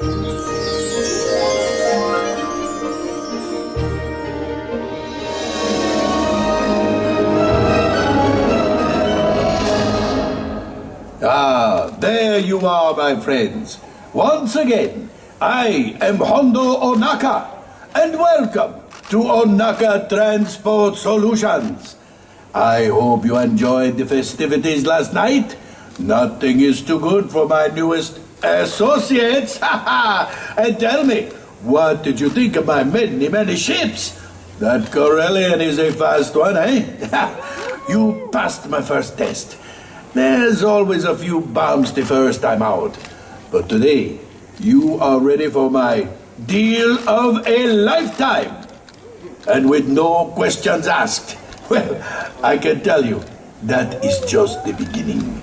Ah, there you are, my friends. Once again, I am Hondo Ohnaka, and welcome to Ohnaka Transport Solutions. I hope you enjoyed the festivities last night. Nothing is too good for my newest associates. And tell me, what did you think of my many, many ships? That Corellian is a fast one, eh? You passed my first test. There's always a few bumps the first time out. But today, you are ready for my deal of a lifetime. And with no questions asked. Well, I can tell you, that is just the beginning.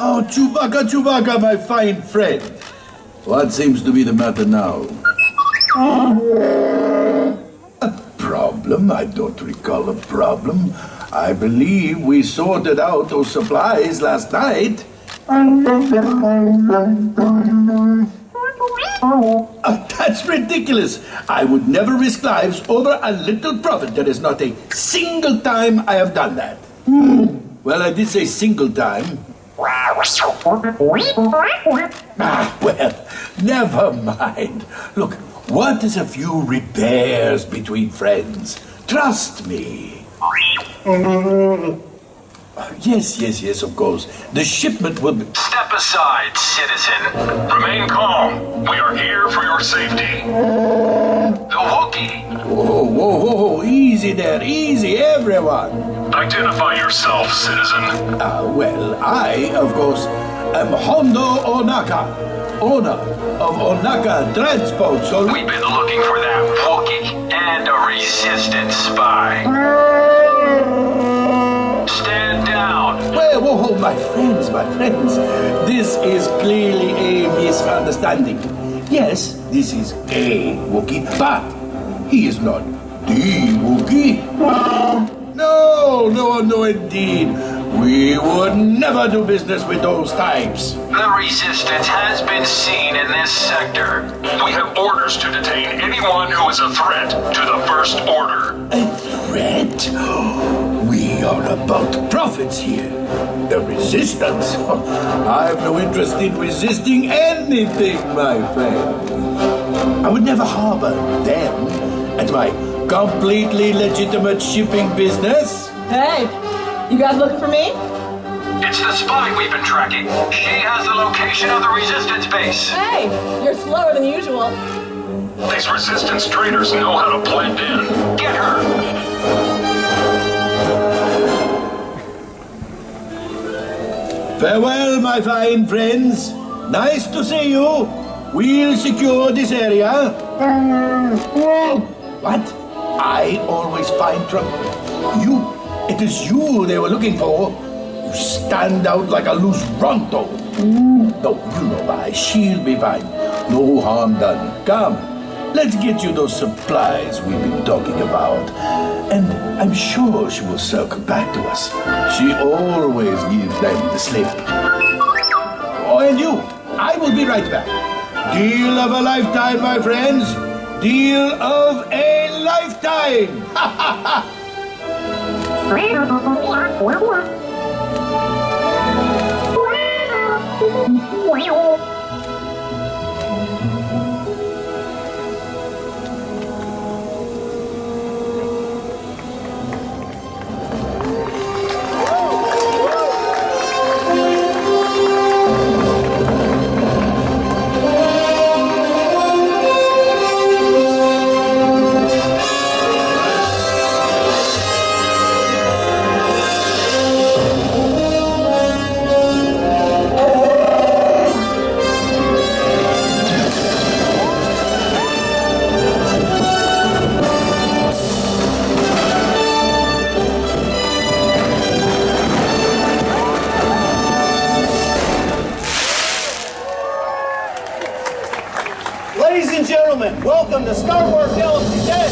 Oh, Chewbacca, my fine friend. What seems to be the matter now? A problem? I don't recall a problem. I believe we sorted out those supplies last night. That's ridiculous. I would never risk lives over a little profit. There is not a single time I have done that. Well, I did say single time. Well, never mind. Look, what is a few repairs between friends? Trust me. Yes, of course. The shipment will be... Step aside, citizen. Remain calm. We are here for your safety. The Wookiee. Whoa. Easy there. Easy, everyone. Identify yourself, citizen. Well, I, of course, am Hondo Ohnaka, owner of Ohnaka Transport Solutions. We've been looking for that Wookiee and a resistance spy. Stand down. Whoa, my friends. This is clearly a misunderstanding. Yes, this is a Wookiee, but he is not the Wookiee. No, indeed. We would never do business with those types. The resistance has been seen in this sector. We have orders to detain anyone who is a threat to the First Order. A threat? We are about profits here. The resistance? I have no interest in resisting anything, my friend. I would never harbor them at my completely legitimate shipping business. Hey, you guys looking for me? It's the spy we've been tracking. She has the location of the resistance base. Hey, you're slower than usual. These resistance traitors know how to blend in. Get her! Farewell, my fine friends. Nice to see you. We'll secure this area. What? I always find trouble. It is you they were looking for. You stand out like a loose Ronto. No, you know why. She'll be fine. No harm done. Come, let's get you those supplies we've been talking about. And I'm sure she will circle back to us. She always gives them the slip. Oh, and you, I will be right back. Deal of a lifetime, my friends. Deal of a lifetime. Ha ha ha. Ladies and gentlemen, welcome to Star Wars Galaxy's Edge.